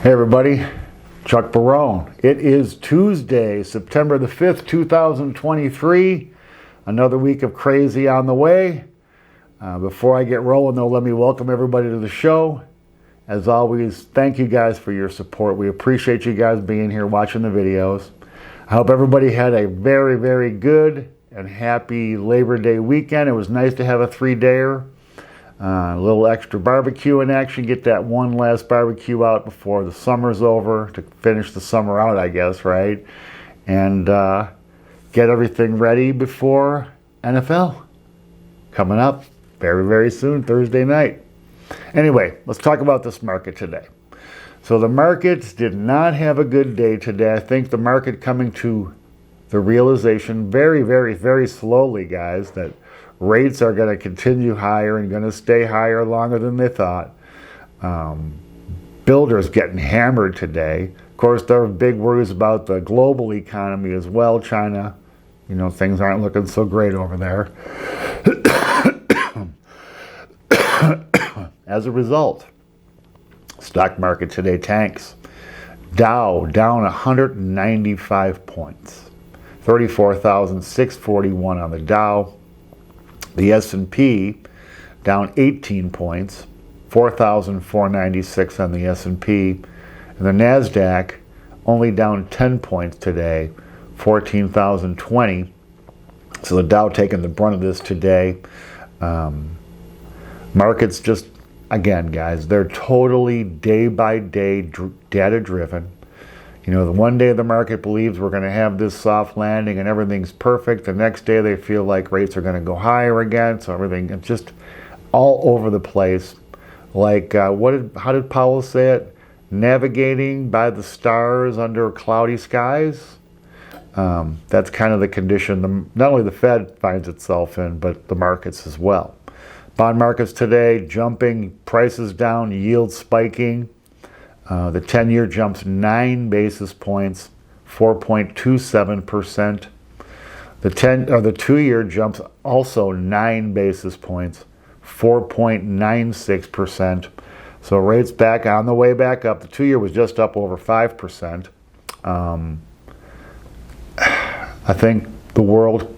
Hey everybody, Chuck Barone. It is Tuesday, September the 5th, 2023. Another week of crazy on the way. Before I get rolling though, let me welcome everybody to the show. As always, thank you guys for your support. We appreciate you guys being here watching the videos. I hope everybody had a very, very good and happy Labor Day weekend. It was nice to have a 3-dayer. A little extra barbecue in action. Get that one last barbecue out before the summer's over to finish the summer out, I guess, right? And get everything ready before NFL coming up very, very soon, Thursday night. Anyway, let's talk about this market today. So the markets did not have a good day today. I think the market coming to the realization very, very, very slowly, guys, that rates are going to continue higher and going to stay higher longer than they thought. Builders getting hammered today. Of course, there are big worries about the global economy as well. China, things aren't looking so great over there. As a result, stock market today tanks. Dow down 195 points. 34,641 on the Dow. The S&P down 18 points, 4,496 on the S&P, and the NASDAQ only down 10 points today, 14,020. So the Dow taking the brunt of this today. Markets just, again, guys, they're totally day-by-day data-driven. The one day the market believes we're going to have this soft landing and everything's perfect. The next day they feel like rates are going to go higher again. So everything, it's just all over the place. Like, how did Powell say it? Navigating by the stars under cloudy skies. That's kind of the condition not only the Fed finds itself in, but the markets as well. Bond markets today jumping, prices down, yields spiking. The 10-year jumps 9 basis points, 4.27%. The 2-year jumps also 9 basis points, 4.96%. So rates back on the way back up. The 2-year was just up over 5%. I think the world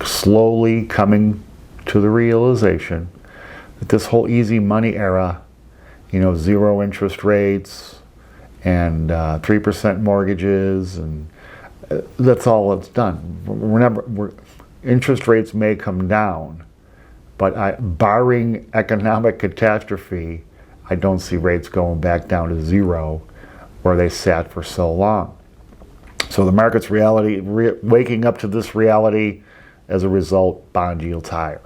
slowly coming to the realization that this whole easy money era, zero interest rates and 3% mortgages, and that's all it's done. Interest rates may come down, but barring economic catastrophe, I don't see rates going back down to zero where they sat for so long. So the market's waking up to this reality. As a result, bond yields higher.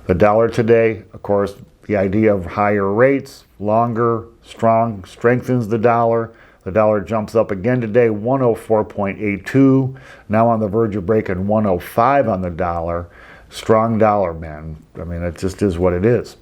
The dollar today, of course, the idea of higher rates, longer, strong, strengthens the dollar. The dollar jumps up again today, 104.82. Now on the verge of breaking 105 on the dollar. Strong dollar, man. I mean, it just is what it is.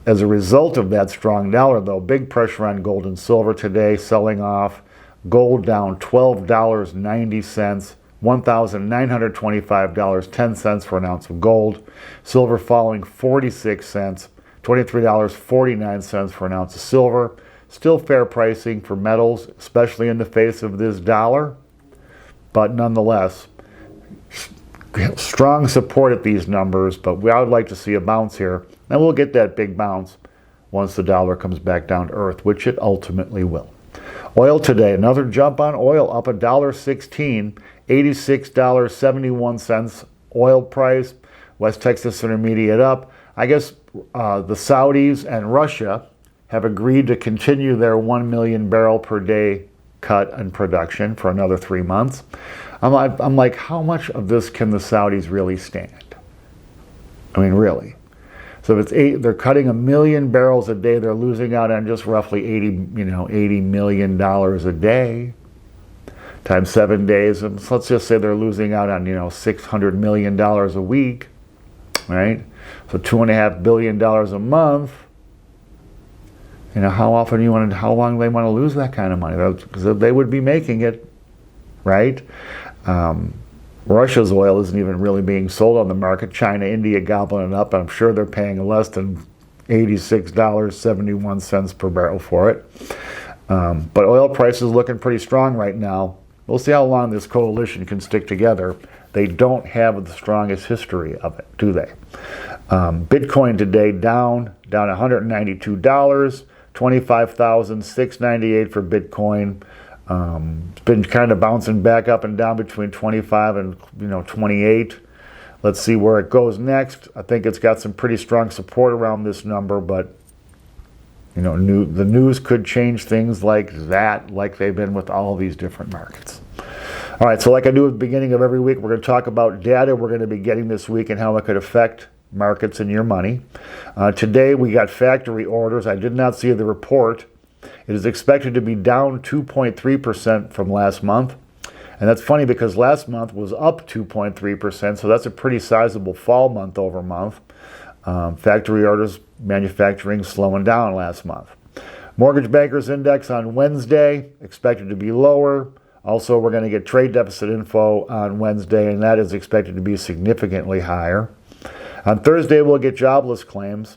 As a result of that strong dollar, though, big pressure on gold and silver today, selling off. Gold down $12.90. $1,925.10 for an ounce of gold. Silver falling 46 cents. $23.49 for an ounce of silver. Still fair pricing for metals, especially in the face of this dollar. But nonetheless, strong support at these numbers, but I would like to see a bounce here. And we'll get that big bounce once the dollar comes back down to earth, which it ultimately will. Oil today, another jump on oil, up $1.16, $86.71 oil price. West Texas Intermediate up. I guess the Saudis and Russia have agreed to continue their 1 million barrel per day cut in production for another 3 months. I'm like, how much of this can the Saudis really stand? I mean, really. So if they're cutting 1 million barrels a day, they're losing out on just roughly $80 million a day times 7 days. And let's just say they're losing out on, $600 million a week, right? So $2.5 billion a month. How long do they want to lose that kind of money? Because they would be making it, right? Russia's oil isn't even really being sold on the market. China, India gobbling it up. I'm sure they're paying less than $86.71 per barrel for it. But oil prices looking pretty strong right now. We'll see how long this coalition can stick together. They don't have the strongest history of it, do they? Bitcoin today down $192, 25,698 for Bitcoin. It's been kind of bouncing back up and down between 25 and 28. Let's see where it goes next. I think it's got some pretty strong support around this number, but the news could change things like that, like they've been with all these different markets. All right, so like I do at the beginning of every week, we're going to talk about data we're going to be getting this week and how it could affect markets and your money. Today we got factory orders. I did not see the report. It is expected to be down 2.3% from last month. And that's funny because last month was up 2.3%, so that's a pretty sizable fall month over month. Factory orders, manufacturing slowing down last month. Mortgage Bankers Index on Wednesday, expected to be lower. Also, we're going to get trade deficit info on Wednesday, and that is expected to be significantly higher. On Thursday, we'll get jobless claims.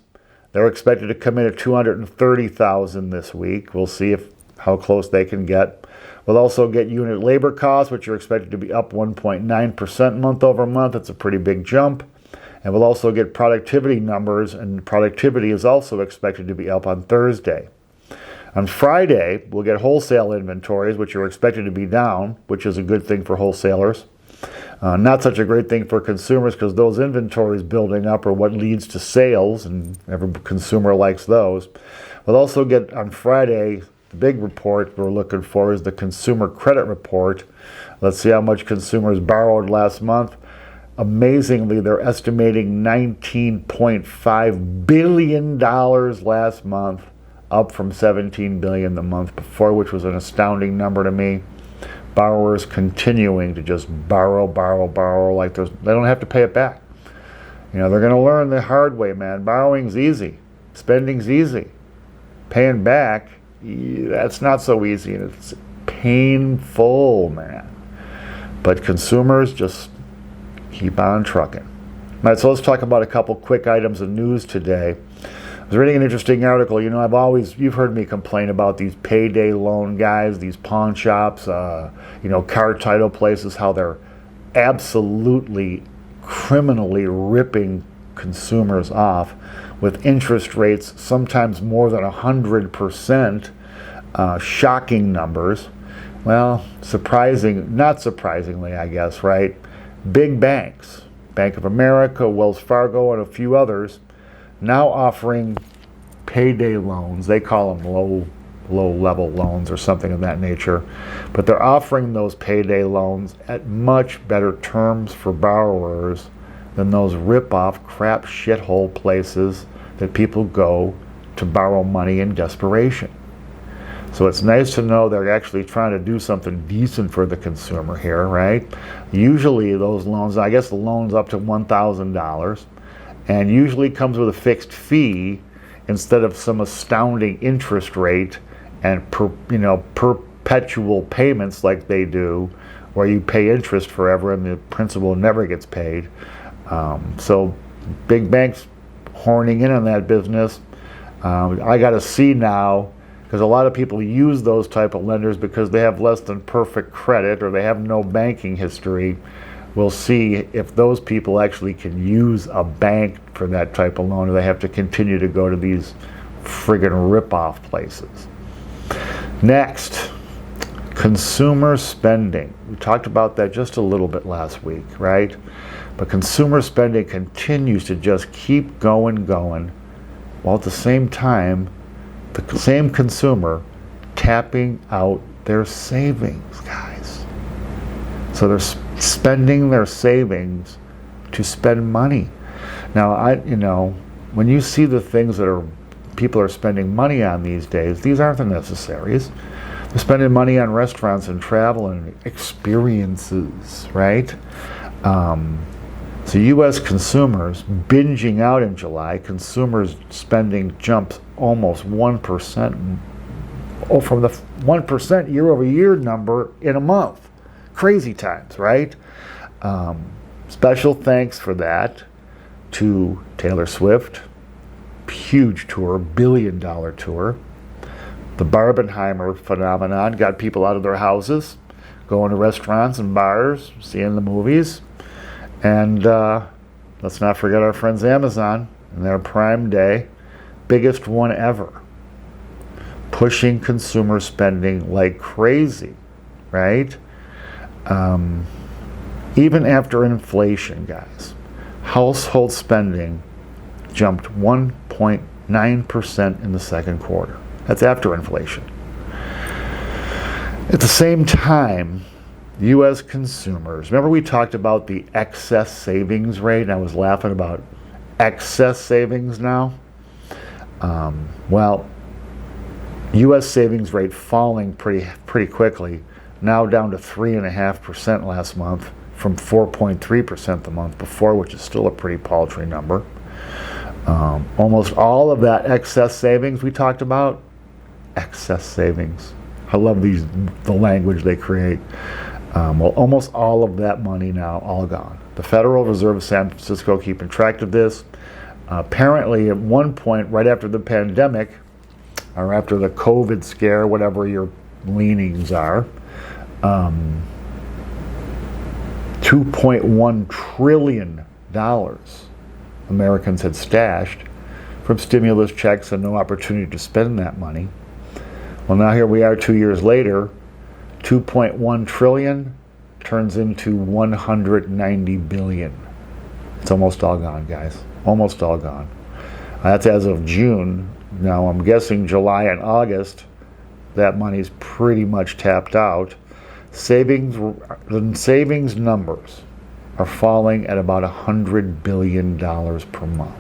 They're expected to come in at 230,000 this week. We'll see how close they can get. We'll also get unit labor costs, which are expected to be up 1.9% month over month. That's a pretty big jump. And we'll also get productivity numbers, and productivity is also expected to be up on Thursday. On Friday, we'll get wholesale inventories, which are expected to be down, which is a good thing for wholesalers. Not such a great thing for consumers because those inventories building up are what leads to sales, and every consumer likes those. We'll also get on Friday, the big report we're looking for is the consumer credit report. Let's see how much consumers borrowed last month. Amazingly, they're estimating $19.5 billion last month, up from $17 billion the month before, which was an astounding number to me. Borrowers continuing to just borrow like they don't have to pay it back. They're going to learn the hard way, man. Borrowing's easy. Spending's easy. Paying back, that's not so easy, and it's painful, man. But consumers just keep on trucking. All right, so let's talk about a couple quick items of news today. I was reading an interesting article. You've heard me complain about these payday loan guys, these pawn shops, car title places, how they're absolutely criminally ripping consumers off with interest rates sometimes more than 100%, shocking numbers. Well, not surprisingly, I guess, right? Big banks, Bank of America, Wells Fargo, and a few others, now offering payday loans. They call them low-level loans or something of that nature. But they're offering those payday loans at much better terms for borrowers than those rip-off crap shithole places that people go to borrow money in desperation. So it's nice to know they're actually trying to do something decent for the consumer here, right? Usually those loans, I guess the loan's up to $1,000, and usually comes with a fixed fee instead of some astounding interest rate and perpetual payments like they do, where you pay interest forever and the principal never gets paid. So big banks horning in on that business. I got to see now, because a lot of people use those type of lenders because they have less than perfect credit or they have no banking history. We'll see if those people actually can use a bank for that type of loan, or they have to continue to go to these friggin' rip-off places. Next, consumer spending. We talked about that just a little bit last week, right? But consumer spending continues to just keep going, while at the same time, the same consumer tapping out their savings, guys. So they're spending their savings to spend money. Now, when you see the things that people are spending money on these days, these aren't the necessaries. They're spending money on restaurants and travel and experiences, right? So U.S. consumers binging out in July, consumers spending jumps almost 1%, from the 1% year over year number in a month. Crazy times, right? Special thanks for that to Taylor Swift, huge tour, $1 billion tour. The Barbenheimer phenomenon got people out of their houses, going to restaurants and bars, seeing the movies. And let's not forget our friends Amazon and their Prime Day, biggest one ever, pushing consumer spending like crazy, right? Even after inflation, guys, household spending jumped 1.9% in the second quarter. That's after inflation. At the same time, U.S. consumers, remember we talked about the excess savings rate, and I was laughing about excess savings now? Well, U.S. savings rate falling pretty quickly, now down to 3.5% last month from 4.3% the month before, which is still a pretty paltry number. Almost all of that excess savings we talked about, excess savings. I love the language they create. Well, almost all of that money now, all gone. The Federal Reserve of San Francisco keeping track of this. Apparently, at one point, right after the pandemic, or after the COVID scare, whatever your leanings are, $2.1 trillion Americans had stashed from stimulus checks and no opportunity to spend that money. Well, now here we are 2 years later, 2.1 trillion turns into 190 billion. It's almost all gone, guys. Almost all gone. That's as of June. Now I'm guessing July and August, that money's pretty much tapped out. The savings numbers are falling at about $100 billion per month.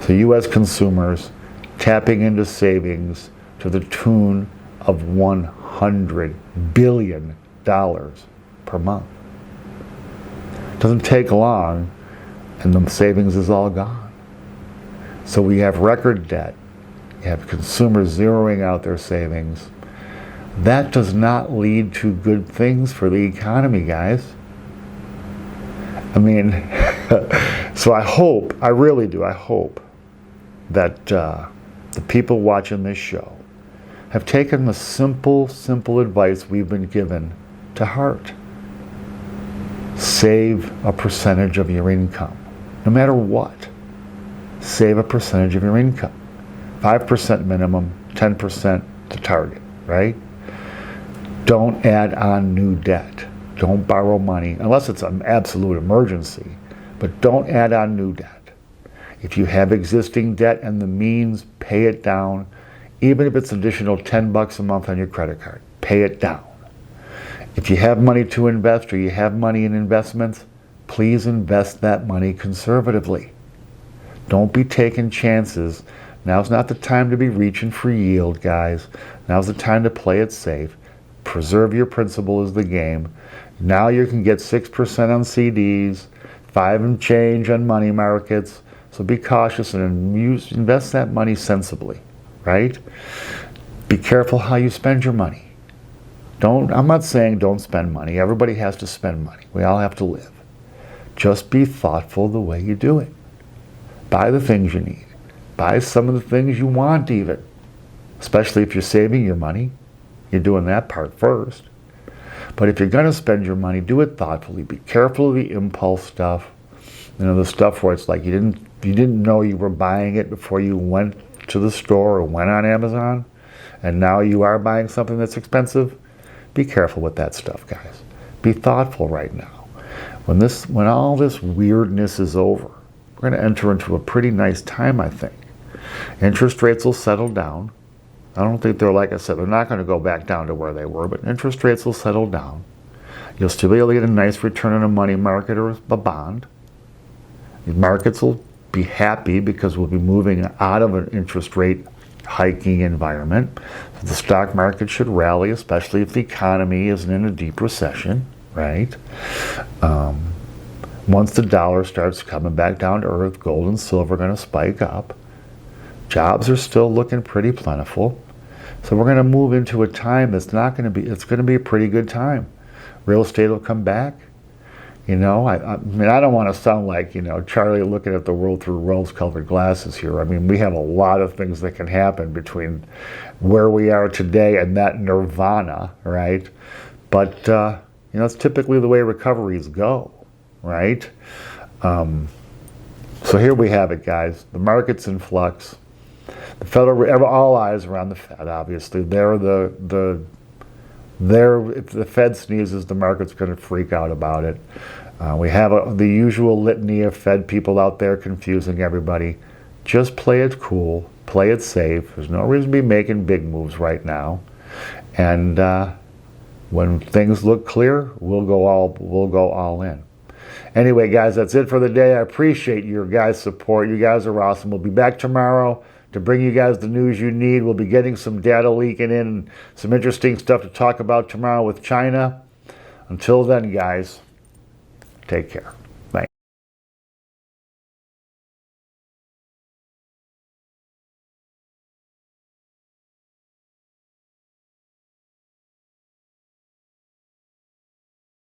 So U.S. consumers tapping into savings to the tune of $100 billion per month. It doesn't take long, and the savings is all gone. So we have record debt. You have consumers zeroing out their savings. That does not lead to good things for the economy, guys. I mean, so I really do, I hope that the people watching this show have taken the simple advice we've been given to heart. Save a percentage of your income, no matter what. Save a percentage of your income. 5% minimum, 10% the target, right? Don't add on new debt. Don't borrow money, unless it's an absolute emergency, but don't add on new debt. If you have existing debt and the means, pay it down. Even if it's additional $10 a month on your credit card, pay it down. If you have money to invest or you have money in investments, please invest that money conservatively. Don't be taking chances. Now's not the time to be reaching for yield, guys. Now's the time to play it safe. Preserve your principal is the game. Now you can get 6% on CDs, 5 and change on money markets. So be cautious and invest that money sensibly, right? Be careful how you spend your money. I'm not saying don't spend money. Everybody has to spend money. We all have to live. Just be thoughtful the way you do it. Buy the things you need. Buy some of the things you want even. Especially if you're saving your money. You're doing that part first. But if you're going to spend your money, do it thoughtfully. Be careful of the impulse stuff. You know, the stuff where it's like you didn't know you were buying it before you went to the store or went on Amazon, and now you are buying something that's expensive. Be careful with that stuff, guys. Be thoughtful right now. When all this weirdness is over, we're going to enter into a pretty nice time, I think. Interest rates will settle down. I don't think like I said, they're not going to go back down to where they were, but interest rates will settle down. You'll still be able to get a nice return on a money market or a bond. The markets will be happy because we'll be moving out of an interest rate hiking environment. So the stock market should rally, especially if the economy isn't in a deep recession, right? Once the dollar starts coming back down to earth, gold and silver are going to spike up. Jobs are still looking pretty plentiful. So we're going to move into a time it's going to be a pretty good time. Real estate will come back. You know, I mean, I don't want to sound like, you know, Charlie looking at the world through rose-colored glasses here. I mean, we have a lot of things that can happen between where we are today and that nirvana, right? But, you know, it's typically the way recoveries go, right? So here we have it, guys. The market's in flux. The Federal, all eyes are on the Fed, obviously. If the Fed sneezes, the market's going to freak out about it. We have the usual litany of Fed people out there confusing everybody. Just play it cool, play it safe. There's no reason to be making big moves right now. And when things look clear, we'll go all in. Anyway, guys, that's it for the day. I appreciate your guys' support. You guys are awesome. We'll be back tomorrow to bring you guys the news you need. We'll be getting some data leaking in and some interesting stuff to talk about tomorrow with China. Until then, guys, take care.